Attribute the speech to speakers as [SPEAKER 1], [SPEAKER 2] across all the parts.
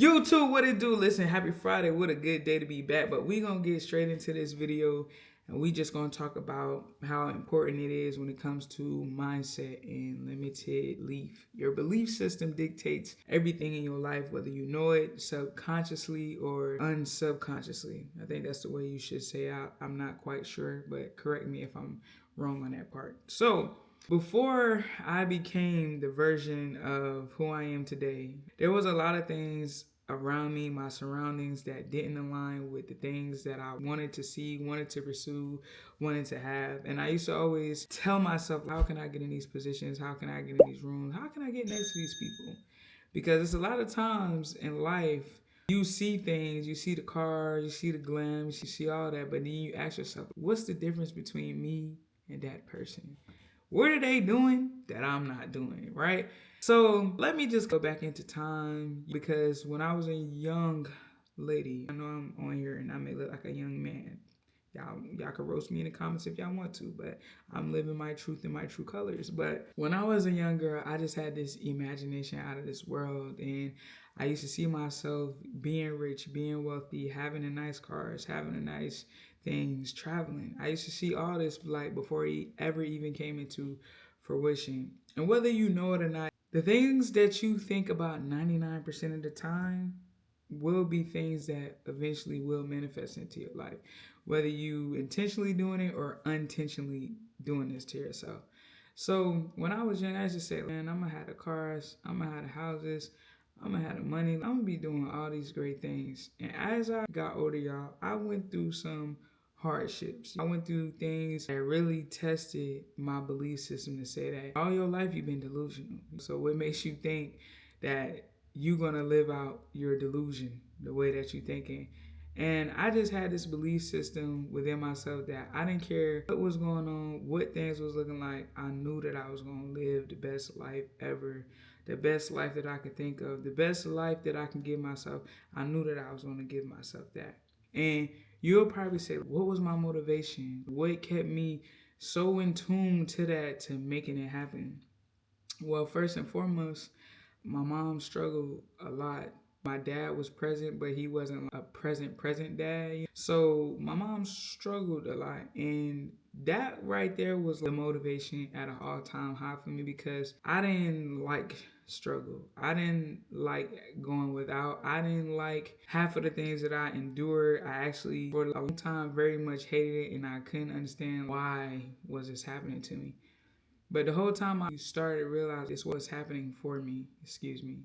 [SPEAKER 1] YouTube, what it do? Listen, happy Friday. What a good day to be back. But we gonna get straight into this video and we just gonna talk about how important it is when it comes to mindset and limited belief. Your belief system dictates everything in your life, whether you know it subconsciously or unsubconsciously. I think that's the way you should say it. I'm not quite sure, but correct me if I'm wrong on that part. So before I became the version of who I am today, there was a lot of things around me, my surroundings, that didn't align with the things that I wanted to see, wanted to pursue, wanted to have. And I used to always tell myself, how can I get in these positions? How can I get in these rooms? How can I get next to these people? Because it's a lot of times in life, you see things, you see the cars, you see the glam, you see all that, but then you ask yourself, what's the difference between me and that person? What are they doing that I'm not doing, right? So let me just go back into time, because when I was a young lady, I know I'm on here and I may look like a young man. Y'all can roast me in the comments if y'all want to, but I'm living my truth in my true colors. But when I was a young girl, I just had this imagination out of this world, and I used to see myself being rich, being wealthy, having a nice cars, having a nice things, traveling. I used to see all this like before he ever even came into fruition. And whether you know it or not, the things that you think about 99% of the time will be things that eventually will manifest into your life, whether you intentionally doing it or unintentionally doing this to yourself. So when I was young, I used to say, man, I'm gonna have the cars, I'm gonna have the houses, I'm gonna have the money, I'm gonna be doing all these great things. And as I got older, y'all, I went through some hardships. I went through things that really tested my belief system to say that all your life you've been delusional. So what makes you think that you're gonna live out your delusion the way that you're thinking? And I just had this belief system within myself that I didn't care what was going on, what things was looking like. I knew that I was gonna live the best life ever, the best life that I could think of, the best life that I can give myself. I knew that I was gonna give myself that. And you'll probably say, what was my motivation? What kept me so in tune to that, to making it happen? Well, first and foremost, my mom struggled a lot. My dad was present, but he wasn't a present dad. So my mom struggled a lot, and that right there was the motivation at an all-time high for me, because I didn't like struggle. I didn't like going without. I didn't like half of the things that I endured. I actually for a long time very much hated it, and I couldn't understand why was this happening to me. But the whole time I started to realize this was happening for me, excuse me.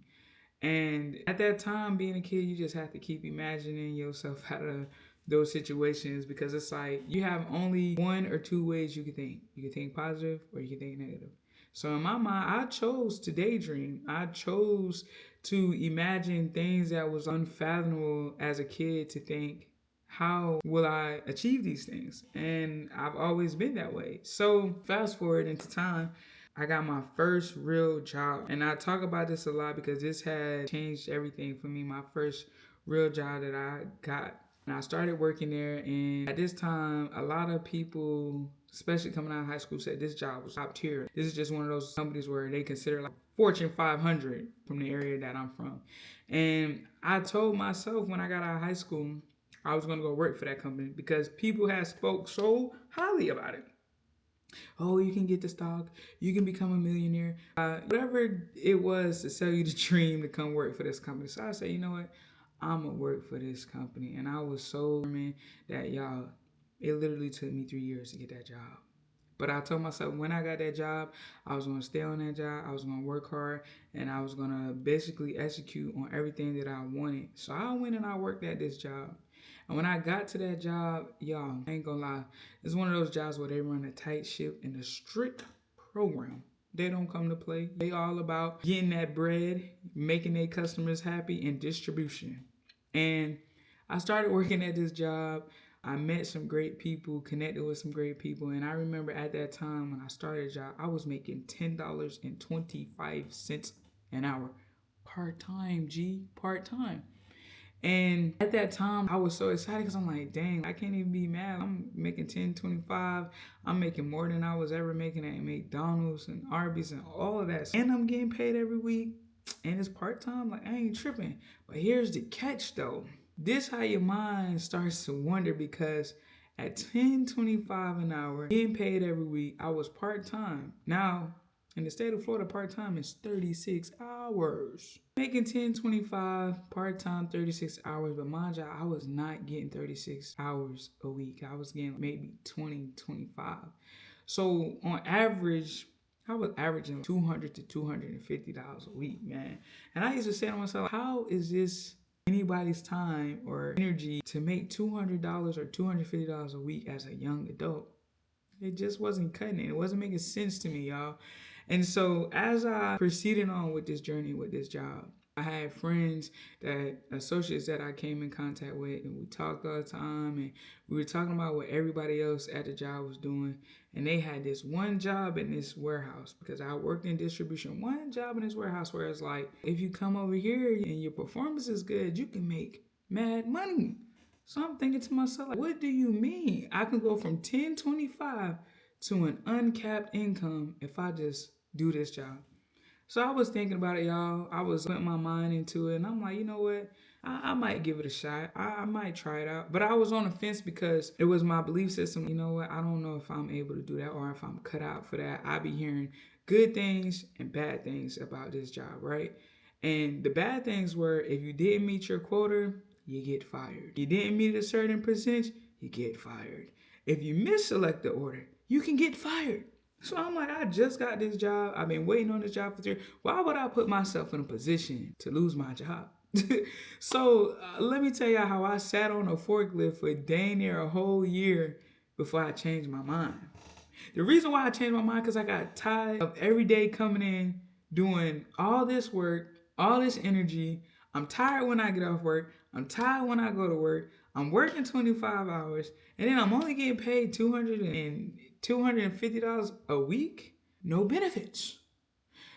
[SPEAKER 1] And at that time, being a kid, you just have to keep imagining yourself out of those situations, because it's like you have only one or two ways you can think. You can think positive or you can think negative. So in my mind, I chose to daydream. I chose to imagine things that was unfathomable as a kid, to think, how will I achieve these things? And I've always been that way. So fast forward into time, I got my first real job. And I talk about this a lot because this had changed everything for me. My first real job that I got. And I started working there, and at this time, a lot of people, especially coming out of high school, said this job was top tier. This is just one of those companies where they consider like Fortune 500 from the area that I'm from. And I told myself when I got out of high school, I was gonna go work for that company because people had spoke so highly about it. Oh, you can get the stock, you can become a millionaire, whatever it was to sell you the dream to come work for this company. So I said, you know what, I'm gonna work for this company. And I was so determined that, y'all, it literally took me 3 years to get that job. But I told myself when I got that job, I was gonna stay on that job, I was gonna work hard, and I was gonna basically execute on everything that I wanted. So I went and I worked at this job. And when I got to that job, y'all, I ain't gonna lie, it's one of those jobs where they run a tight ship and a strict program. They don't come to play. They all about getting that bread, making their customers happy, and distribution. And I started working at this job. I met some great people, connected with some great people, and I remember at that time when I started a job, I was making $10.25 an hour. Part-time, part-time. And at that time, I was so excited because I'm like, dang, I can't even be mad. I'm making 10.25. I'm making more than I was ever making at McDonald's and Arby's and all of that. And I'm getting paid every week. and it's part-time, like I ain't tripping. But here's the catch though. This how your mind starts to wonder, because at $10.25 an hour, getting paid every week, I was part-time. Now, in the state of Florida, part-time is 36 hours. Making $10.25 part-time, 36 hours, but mind you, I was not getting 36 hours a week. I was getting maybe 20, 25. So on average, I was averaging $200 to $250 a week, man. And I used to say to myself, how is this anybody's time or energy to make $200 or $250 a week as a young adult? It just wasn't cutting it. It wasn't making sense to me, y'all. And so as I proceeded on with this journey, with this job, I had friends, associates that I came in contact with, and we talked all the time, and we were talking about what everybody else at the job was doing. And they had this one job in this warehouse, because I worked in distribution, one job in this warehouse where it's like, if you come over here and your performance is good, you can make mad money. So I'm thinking to myself, like, what do you mean? I can go from $10.25 to an uncapped income if I just do this job. So I was thinking about it, y'all. I was putting my mind into it, and I'm like, you know what? I might give it a shot. I might try it out. But I was on the fence because it was my belief system. You know what? I don't know if I'm able to do that or if I'm cut out for that. I be hearing good things and bad things about this job, right? And the bad things were, if you didn't meet your quota, you get fired. You didn't meet a certain percentage, you get fired. If you misselect the order, you can get fired. So I'm like, I just got this job. I've been waiting on this job for 3 years. Why would I put myself in a position to lose my job? So let me tell you how I sat on a forklift for dang near a whole year before I changed my mind. The reason why I changed my mind, because I got tired of every day coming in, doing all this work, all this energy. I'm tired when I get off work. I'm tired when I go to work. I'm working 25 hours, and then I'm only getting paid $250 a week. No benefits.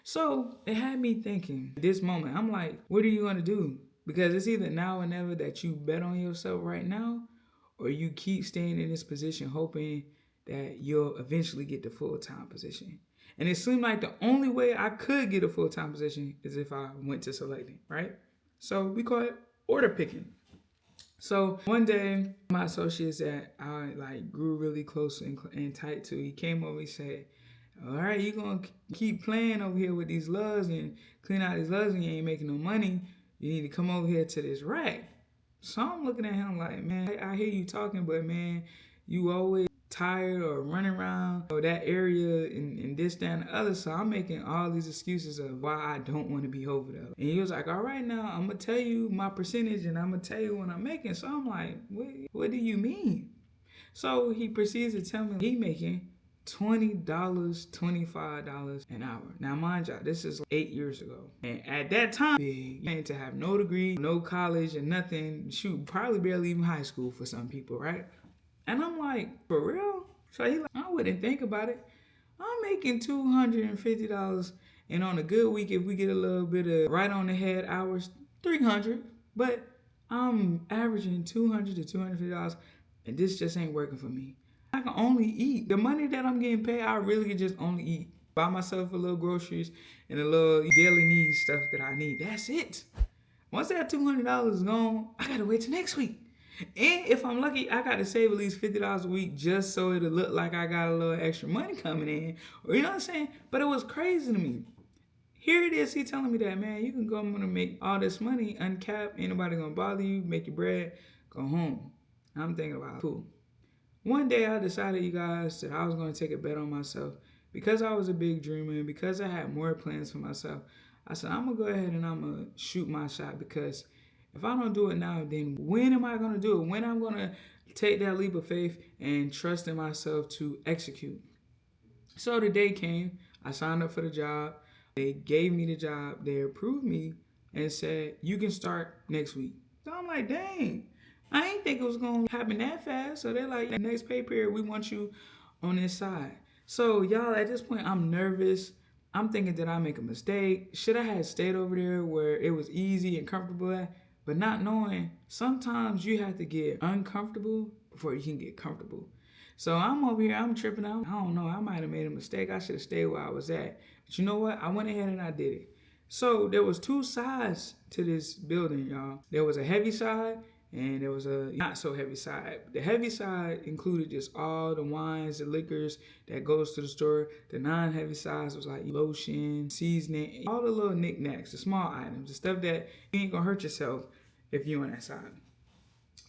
[SPEAKER 1] So it had me thinking, this moment, I'm like, what are you going to do? Because it's either now or never that you bet on yourself right now, or you keep staying in this position hoping that you'll eventually get the full-time position. And it seemed like the only way I could get a full-time position is if I went to selecting, right? So we call it order picking. So one day, my associates that I grew really close and tight to, he came over, he said, all right, you gonna keep playing over here with these lugs and clean out these lugs and you ain't making no money. You need to come over here to this rack. So I'm looking at him like, man, I hear you talking, but man, you always tired or running around that area and this, that, and the other. So I'm making all these excuses of why I don't want to be over there. And he was like, all right, now I'm going to tell you my percentage and I'm going to tell you what I'm making. So I'm like, what do you mean? So he proceeds to tell me he making $20, $25 an hour. Now, mind you, this is 8 years ago. And at that time, you had to have no degree, no college, and nothing. Shoot, probably barely even high school for some people, right? And I'm like, for real? So he like, I wouldn't think about it. I'm making $250, and on a good week, if we get a little bit of right on the head hours, $300. But I'm averaging $200 to $250, and this just ain't working for me. I can only eat. The money that I'm getting paid, I really can just only eat. Buy myself a little groceries and a little daily needs stuff that I need. That's it. Once that $200 is gone, I gotta wait till next week. And if I'm lucky, I gotta save at least $50 a week just so it'll look like I got a little extra money coming in. Or you know what I'm saying? But it was crazy to me. Here it is, he telling me that, man, you can go, I'm gonna make all this money, uncapped, ain't nobody gonna bother you, make your bread, go home. I'm thinking about, cool. One day I decided, you guys, that I was going to take a bet on myself. Because I was a big dreamer and because I had more plans for myself, I said, I'm going to go ahead and I'm going to shoot my shot, because if I don't do it now, then when am I going to do it? When I'm going to take that leap of faith and trust in myself to execute? So the day came, I signed up for the job. They gave me the job. They approved me and said, you can start next week. So I'm like, dang. I ain't think it was going to happen that fast. So they're like, the next pay period, we want you on this side. So y'all, at this point, I'm nervous. I'm thinking, did I make a mistake? Should I have stayed over there where it was easy and comfortable at? But not knowing, sometimes you have to get uncomfortable before you can get comfortable. So I'm over here, I'm tripping out. I don't know, I might have made a mistake. I should have stayed where I was at. But you know what? I went ahead and I did it. So there was two sides to this building, y'all. There was a heavy side and there was a not so heavy side. The heavy side included just all the wines, the liquors that goes to the store. The non-heavy sides was like lotion, seasoning, all the little knickknacks, the small items, the stuff that you ain't gonna hurt yourself if you on that side.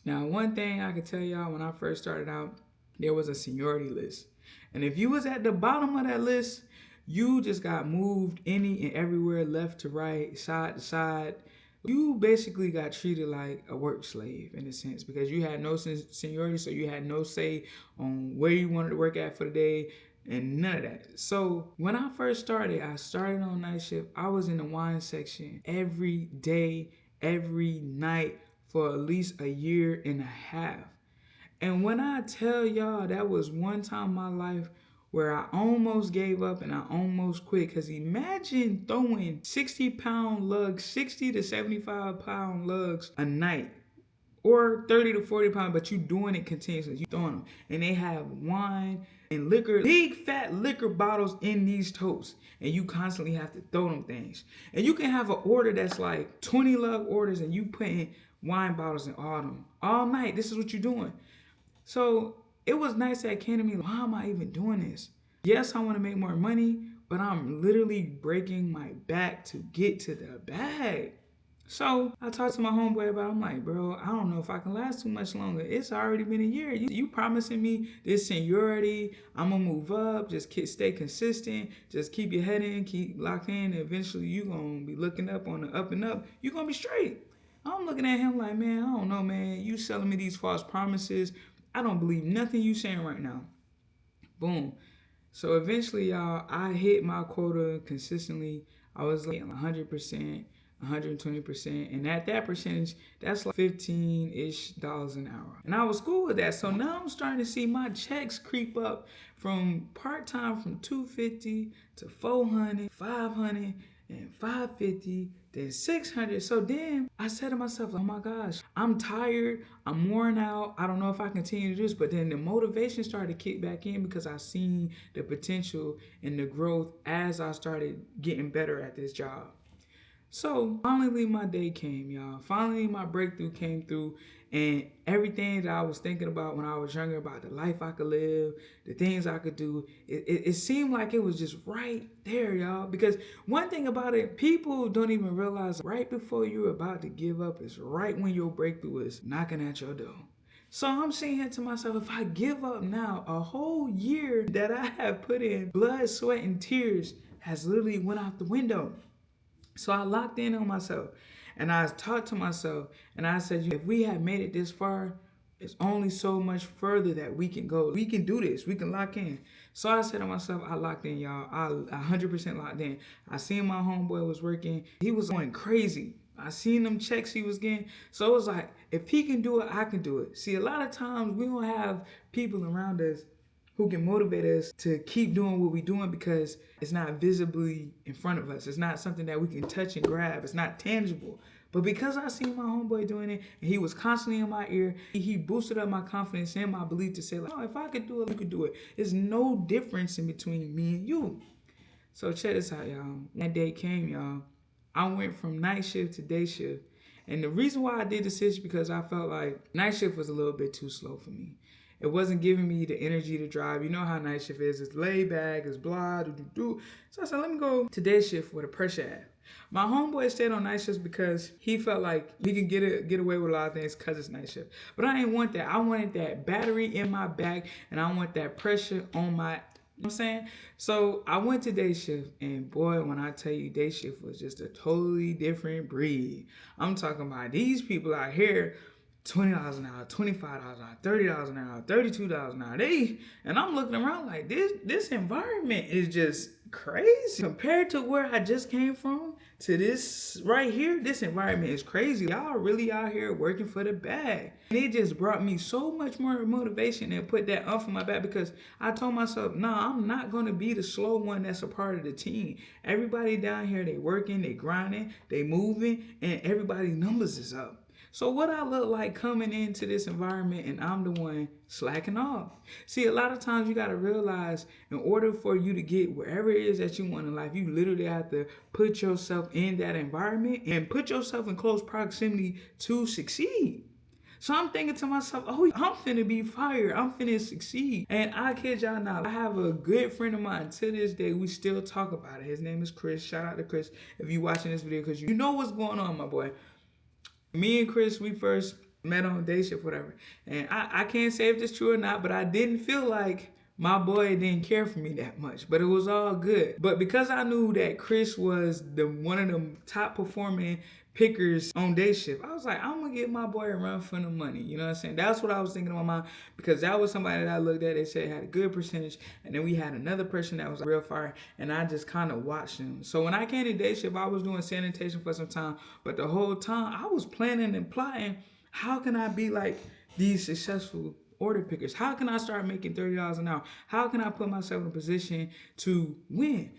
[SPEAKER 1] Now, one thing I could tell y'all, when I first started out, there was a seniority list. And if you was at the bottom of that list, you just got moved any and everywhere, left to right, side to side. You basically got treated like a work slave in a sense, because you had no seniority, so you had no say on where you wanted to work at for the day and none of that. So when I first started, I started on night shift. I was in the wine section every day, every night for at least a year and a half. And when I tell y'all, that was one time in my life where I almost gave up and I almost quit. Because imagine throwing 60-pound lugs, 60 to 75-pound lugs a night, or 30 to 40 pounds, but you doing it continuously. You throwing them. And they have wine and liquor, big fat liquor bottles in these totes. And you constantly have to throw them things. And you can have an order that's like 20 lug orders and you putting wine bottles in all them. All night, this is what you're doing. So it was nice that came to me, why am I even doing this? Yes, I want to make more money, but I'm literally breaking my back to get to the bag. So I talked to my homeboy about it. I'm like, bro, I don't know if I can last too much longer. It's already been a year. You promising me this seniority. I'm going to move up. Just stay consistent. Just keep your head in. Keep locked in. And eventually you going to be looking up on the up and up. You're going to be straight. I'm looking at him like, man, I don't know, man. You selling me these false promises. I don't believe nothing you saying right now. Boom. So eventually, y'all, I hit my quota consistently. I was like 100%, 120%. And at that percentage, that's like $15-ish an hour. And I was cool with that. So now I'm starting to see my checks creep up from part-time from $250 to $400, $500, and $550, then $600. So then I said to myself, oh my gosh, I'm tired, I'm worn out, I don't know if I continue to do this. But then the motivation started to kick back in because I seen the potential and the growth as I started getting better at this job. So finally my day came, y'all. Finally my breakthrough came through, and everything that I was thinking about when I was younger, about the life I could live, the things I could do, it seemed like it was just right there, y'all. Because one thing about it, people don't even realize right before you're about to give up is right when your breakthrough is knocking at your door. So I'm saying here to myself, if I give up now, a whole year that I have put in blood, sweat, and tears has literally went out the window. So I locked in on myself and I talked to myself and I said, if we have made it this far, it's only so much further that we can go. We can do this. We can lock in. So I said to myself, I locked in, y'all. I 100% locked in. I seen my homeboy was working. He was going crazy. I seen them checks he was getting. So it was like, if he can do it, I can do it. See, a lot of times we don't have people around us who can motivate us to keep doing what we're doing because it's not visibly in front of us. It's not something that we can touch and grab. It's not tangible. But because I seen my homeboy doing it and he was constantly in my ear, he boosted up my confidence and my belief to say, like, oh, if I could do it, you could do it. There's no difference in between me and you. So check this out, y'all. That day came, y'all. I went from night shift to day shift. And the reason why I did this is because I felt like night shift was a little bit too slow for me. It wasn't giving me the energy to drive. You know how night shift is. It's laid back, it's blah, do. So I said, let me go to day shift with a pressure at. My homeboy stayed on night shifts because he felt like he could get away with a lot of things because it's night shift. But I didn't want that. I wanted that battery in my back and I want that pressure on my, you know what I'm saying? So I went to day shift and boy, when I tell you day shift was just a totally different breed. I'm talking about these people out here, $20 an hour, $25 an hour, $30 an hour, $32 an hour. And I'm looking around like this environment is just crazy. Compared to where I just came from to this right here, this environment is crazy. Y'all really out here working for the bag. And it just brought me so much more motivation and put that off in my back because I told myself, nah, I'm not going to be the slow one that's a part of the team. Everybody down here, they working, they grinding, they moving, and everybody's numbers is up. So what I look like coming into this environment and I'm the one slacking off. See, a lot of times you got to realize in order for you to get wherever it is that you want in life, you literally have to put yourself in that environment and put yourself in close proximity to succeed. So I'm thinking to myself, oh, I'm finna be fired. I'm finna succeed. And I kid y'all not, I have a good friend of mine. To this day, we still talk about it. His name is Chris. Shout out to Chris if you watching this video, because you know what's going on, my boy. Me and Chris, we first met on day shift, whatever. And I can't say if this true or not, but I didn't feel like my boy didn't care for me that much, but it was all good. But because I knew that Chris was one of the top performing pickers on day shift, I was like, I'm gonna give my boy a run for the money. You know what I'm saying? That's what I was thinking in my mind, because that was somebody that I looked at, they said had a good percentage, and then we had another person that was real fire, and I just kind of watched them. So when I came to day shift, I was doing sanitation for some time, but the whole time I was planning and plotting, how can I be like these successful order pickers? How can I start making $30 an hour? How can I put myself in a position to win?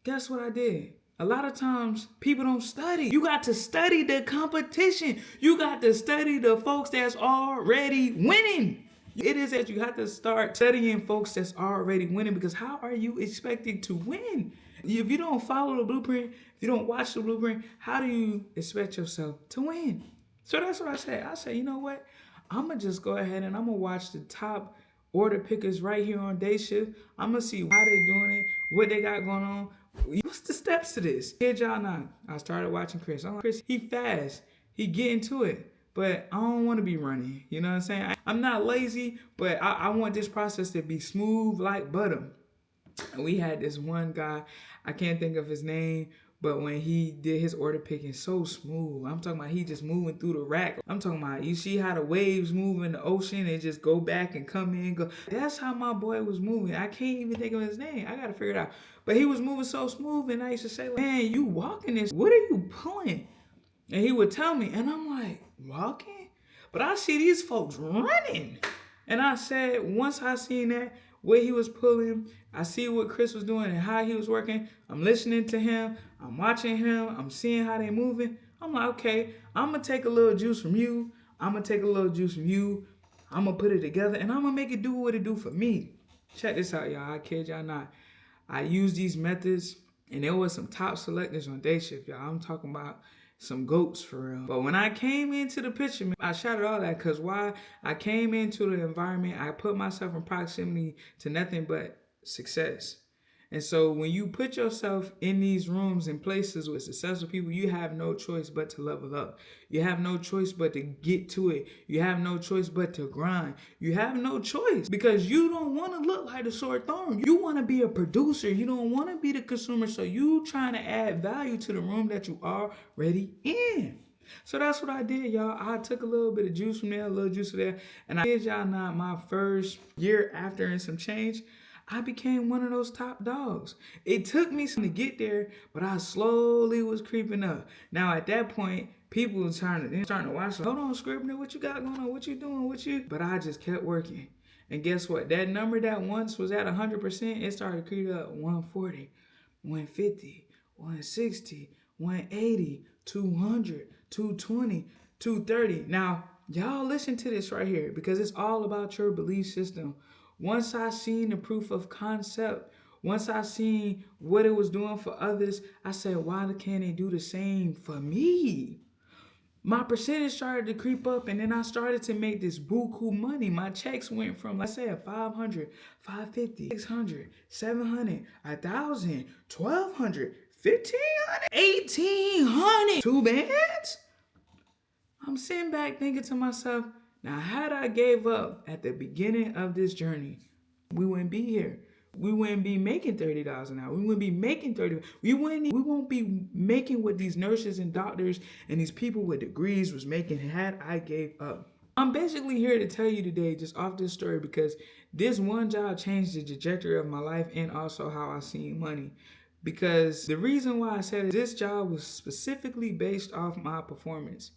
[SPEAKER 1] Guess what I did? A lot of times people don't study. You got to study the competition. You got to study the folks that's already winning. It is that you have to start studying folks that's already winning, because how are you expecting to win? If you don't follow the blueprint, if you don't watch the blueprint, how do you expect yourself to win? So that's what I said. I said, you know what? I'm going to just go ahead and I'm going to watch the top order pickers right here on day shift. I'm going to see how they doing it, what they got going on. What's the steps to this? Kid y'all not. I started watching Chris. I'm like, Chris, he fast. He get into it. But I don't want to be running. You know what I'm saying? I'm not lazy, but I want this process to be smooth like butter. And we had this one guy, I can't think of his name, but when he did his order picking, so smooth. I'm talking about he just moving through the rack. I'm talking about, you see how the waves move in the ocean and just go back and come in, go. That's how my boy was moving. I can't even think of his name. I got to figure it out. But he was moving so smooth, and I used to say, man, you walking this, what are you pulling? And he would tell me, and I'm like, walking? But I see these folks running. And I said, once I seen that, what he was pulling, I see what Chris was doing and how he was working. I'm listening to him. I'm watching him. I'm seeing how they moving. I'm like, okay, I'm going to take a little juice from you. I'm going to take a little juice from you. I'm going to put it together, and I'm going to make it do what it do for me. Check this out, y'all. I kid y'all not. I use these methods, and there was some top selectors on day shift, y'all. I'm talking about some goats for real. But when I came into the picture, man, I shouted all that because why? I came into the environment, I put myself in proximity to nothing but success. And so when you put yourself in these rooms and places with successful people, you have no choice but to level up. You have no choice but to get to it. You have no choice but to grind. You have no choice because you don't want to look like the sore thorn. You want to be a producer. You don't want to be the consumer. So you trying to add value to the room that you are already in. So that's what I did, y'all. I took a little bit of juice from there, a little juice from there. And I did y'all not my first year after and some change, I became one of those top dogs. It took me some to get there, but I slowly was creeping up. Now at that point, people were starting to watch. Hold on, Scribner, what you got going on? What you doing? But I just kept working. And guess what? That number that once was at 100%, it started to creep up 140, 150, 160, 180, 200, 220, 230. Now, y'all listen to this right here because it's all about your belief system. Once I seen the proof of concept, once I seen what it was doing for others, I said, why can't they do the same for me? My percentage started to creep up, and then I started to make this buku money. My checks went from, let's say, 500, 550, 600, 700, 1,000, 1,200, 1,500, 1,800. 2 bands? I'm sitting back thinking to myself, now, had I gave up at the beginning of this journey, we wouldn't be here. We wouldn't be making $30 an hour. We wouldn't be making $30. We won't be making what these nurses and doctors and these people with degrees was making had I gave up. I'm basically here to tell you today, just off this story, because this one job changed the trajectory of my life and also how I seen money. Because the reason why I said this job was specifically based off my performance.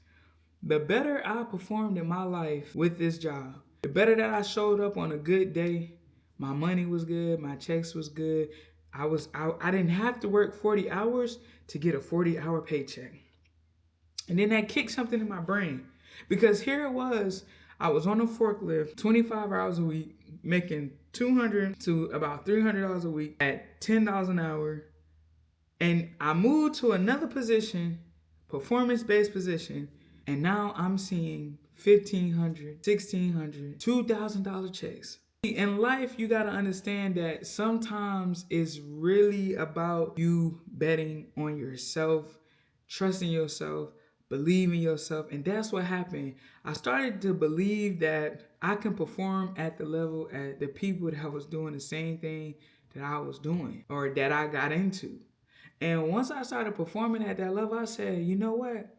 [SPEAKER 1] The better I performed in my life with this job, the better that I showed up on a good day, my money was good, my checks was good. I didn't have to work 40 hours to get a 40-hour paycheck. And then that kicked something in my brain. Because here it was, I was on a forklift 25 hours a week, making $200 to about $300 a week at $10 an hour. And I moved to another position, performance-based position, and now I'm seeing $1,500, $1,600, $2,000 checks. In life, you gotta understand that sometimes it's really about you betting on yourself, trusting yourself, believing yourself. And that's what happened. I started to believe that I can perform at the level at the people that was doing the same thing that I was doing or that I got into. And once I started performing at that level, I said, you know what?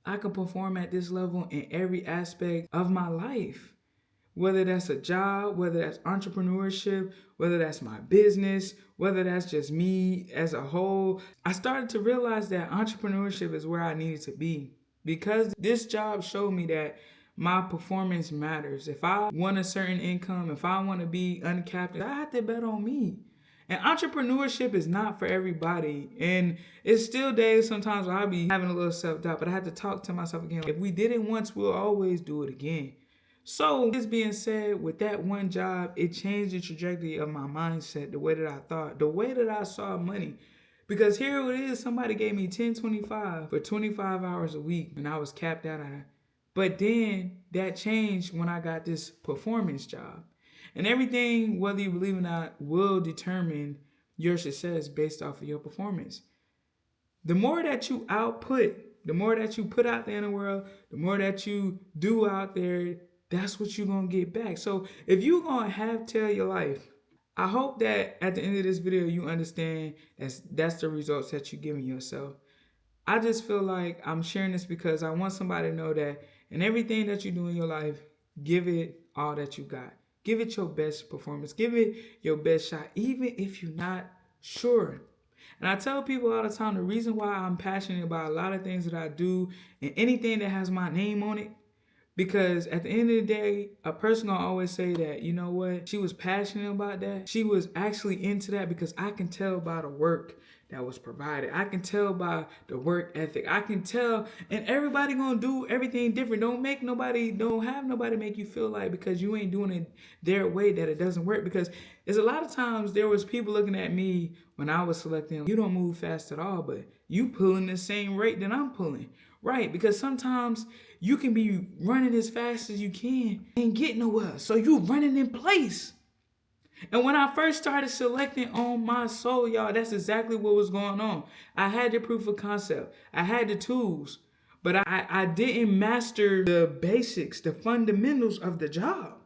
[SPEAKER 1] I can perform at this level in every aspect of my life. Whether that's a job, whether that's entrepreneurship, whether that's my business, whether that's just me as a whole. I started to realize that entrepreneurship is where I needed to be because this job showed me that my performance matters. If I want a certain income, if I want to be uncapped, I have to bet on me. And entrepreneurship is not for everybody. And it's still days sometimes where I'll be having a little self-doubt, but I have to talk to myself again. If we did it once, we'll always do it again. So this being said, with that one job, it changed the trajectory of my mindset, the way that I thought, the way that I saw money. Because here it is, somebody gave me $10.25 for 25 hours a week and I was capped out at it. But then that changed when I got this performance job. And everything, whether you believe it or not, will determine your success based off of your performance. The more that you output, the more that you put out there in the world, the more that you do out there, that's what you're going to get back. So if you're going to tell your life, I hope that at the end of this video, you understand that's the results that you're giving yourself. I just feel like I'm sharing this because I want somebody to know that in everything that you do in your life, give it all that you got. Give it your best performance. Give it your best shot, even if you're not sure. And I tell people all the time, the reason why I'm passionate about a lot of things that I do and anything that has my name on it, because at the end of the day, a person gonna always say that, you know what, she was passionate about that. She was actually into that because I can tell by the work that was provided. I can tell by the work ethic. I can tell, and everybody gonna do everything different. Don't have nobody make you feel like because you ain't doing it their way that it doesn't work. Because there's a lot of times there was people looking at me when I was selecting, you don't move fast at all, but you pulling the same rate that I'm pulling. Right, because sometimes you can be running as fast as you can and get nowhere. So you running in place. And when I first started selecting on my soul, y'all, that's exactly what was going on. I had the proof of concept. I had the tools, but I didn't master the basics, the fundamentals of the job.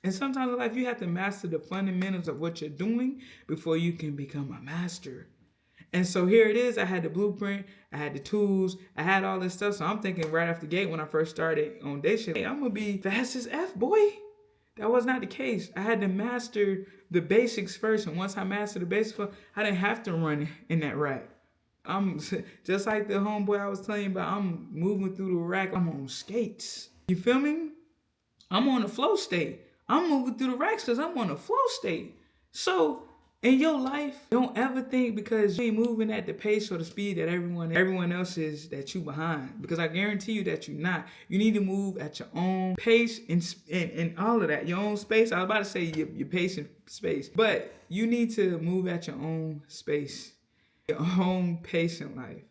[SPEAKER 1] And sometimes in life, you have to master the fundamentals of what you're doing before you can become a master. And so here it is. I had the blueprint, I had the tools, I had all this stuff. So I'm thinking right off the gate when I first started on day shift, hey, I'm gonna be fast as F, boy. That was not the case. I had to master the basics first. And once I mastered the basics, I didn't have to run in that rack. I'm just like the homeboy I was telling you about. I'm moving through the rack. I'm on skates. You feel me? I'm on a flow state. I'm moving through the racks because I'm on a flow state. So in your life, don't ever think because you ain't moving at the pace or the speed that everyone else is that you behind. Because I guarantee you that you're not. You need to move at your own pace and all of that. Your own space. I was about to say your pace and space. But you need to move at your own space. Your own pace in life.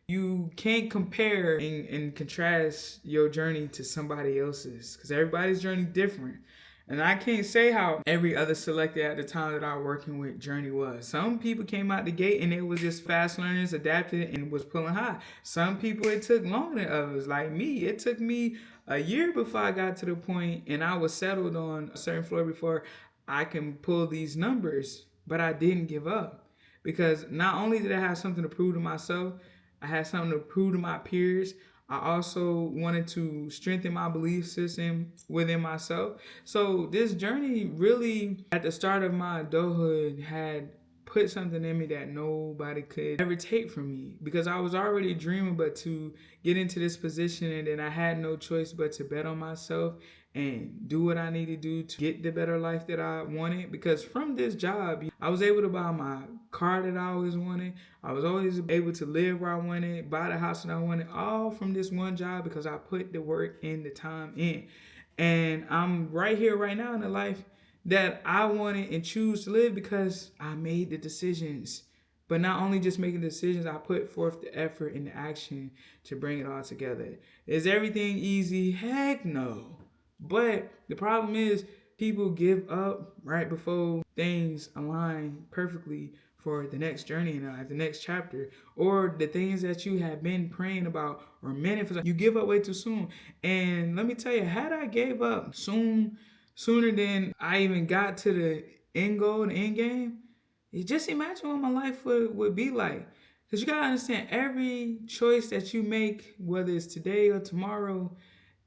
[SPEAKER 1] You can't compare and contrast your journey to somebody else's. Because everybody's journey different. And I can't say how every other selector at the time that I was working with journey was. Some people came out the gate and they was just fast learners, adapted, and was pulling high. Some people, it took longer than others. Like me, it took me a year before I got to the point and I was settled on a certain floor before I can pull these numbers. But I didn't give up. Because not only did I have something to prove to myself, I had something to prove to my peers. I also wanted to strengthen my belief system within myself. So this journey really, at the start of my adulthood, had put something in me that nobody could ever take from me, because I was already dreaming, but to get into this position, and then I had no choice but to bet on myself and do what I need to do to get the better life that I wanted. Because from this job, I was able to buy my car that I always wanted. I was always able to live where I wanted, buy the house that I wanted, all from this one job because I put the work and the time in. And I'm right here right now in the life that I wanted and choose to live because I made the decisions. But not only just making decisions, I put forth the effort and the action to bring it all together. Is everything easy? Heck no. But the problem is people give up right before things align perfectly for the next journey in life, the next chapter, or the things that you have been praying about or manifesting. You give up way too soon. And let me tell you, had I gave up sooner than I even got to the end goal, the end game, you just imagine what my life would be like. Because you got to understand, every choice that you make, whether it's today or tomorrow,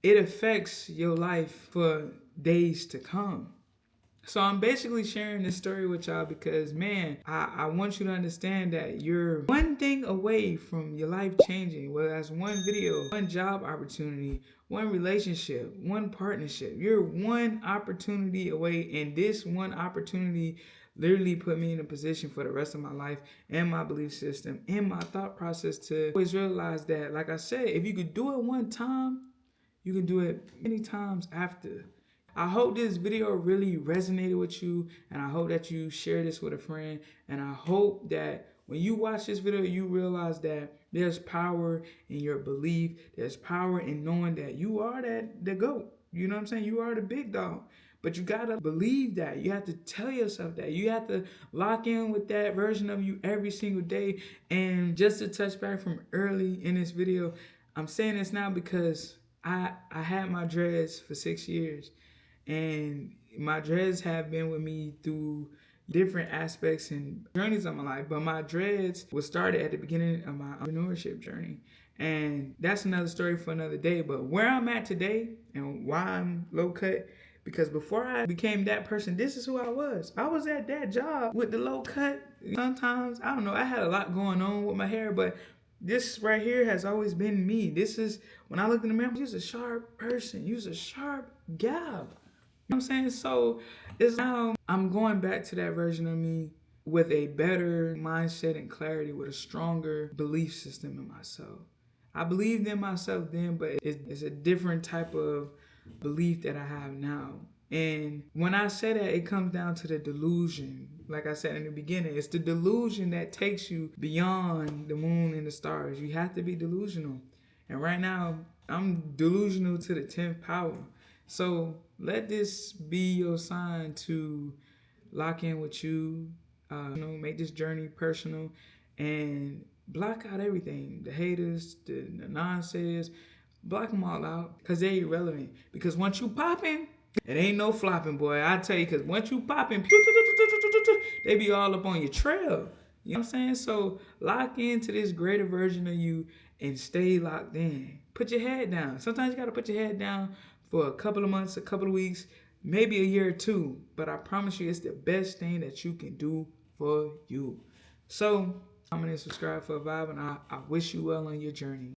[SPEAKER 1] it affects your life for days to come. So I'm basically sharing this story with y'all because, man, I want you to understand that you're one thing away from your life changing, whether that's one video, one job opportunity, one relationship, one partnership. You're one opportunity away, and this one opportunity literally put me in a position for the rest of my life and my belief system and my thought process to always realize that, like I said, if you could do it one time, you can do it many times after. I hope this video really resonated with you, and I hope that you share this with a friend, and I hope that when you watch this video, you realize that there's power in your belief. There's power in knowing that you are the GOAT. You know what I'm saying? You are the big dog. But you gotta believe that. You have to tell yourself that. You have to lock in with that version of you every single day. And just to touch back from early in this video, I'm saying this now because I had my dreads for 6 years. And my dreads have been with me through different aspects and journeys of my life. But my dreads was started at the beginning of my entrepreneurship journey. And that's another story for another day. But where I'm at today and why I'm low cut, because before I became that person, this is who I was. I was at that job with the low cut. Sometimes, I don't know, I had a lot going on with my hair, but this right here has always been me. This is, when I looked in the mirror, you're a sharp person. You're a sharp gal. You know what I'm saying? So it's now I'm going back to that version of me with a better mindset and clarity, with a stronger belief system in myself. I believed in myself then, but it's a different type of belief that I have now. And when I say that, it comes down to the delusion. Like I said in the beginning, it's the delusion that takes you beyond the moon and the stars. You have to be delusional. And right now, I'm delusional to the 10th power. So let this be your sign to lock in with you, make this journey personal, and block out everything. The haters, the nonsense, block them all out because they're irrelevant. Because once you popping, it ain't no flopping, boy. I tell you, because once you popping, they be all up on your trail. You know what I'm saying? So lock into this greater version of you and stay locked in. Put your head down. Sometimes you got to put your head down for a couple of months, a couple of weeks, maybe a year or two. But I promise you, it's the best thing that you can do for you. So, comment and subscribe for a vibe, and I wish you well on your journey.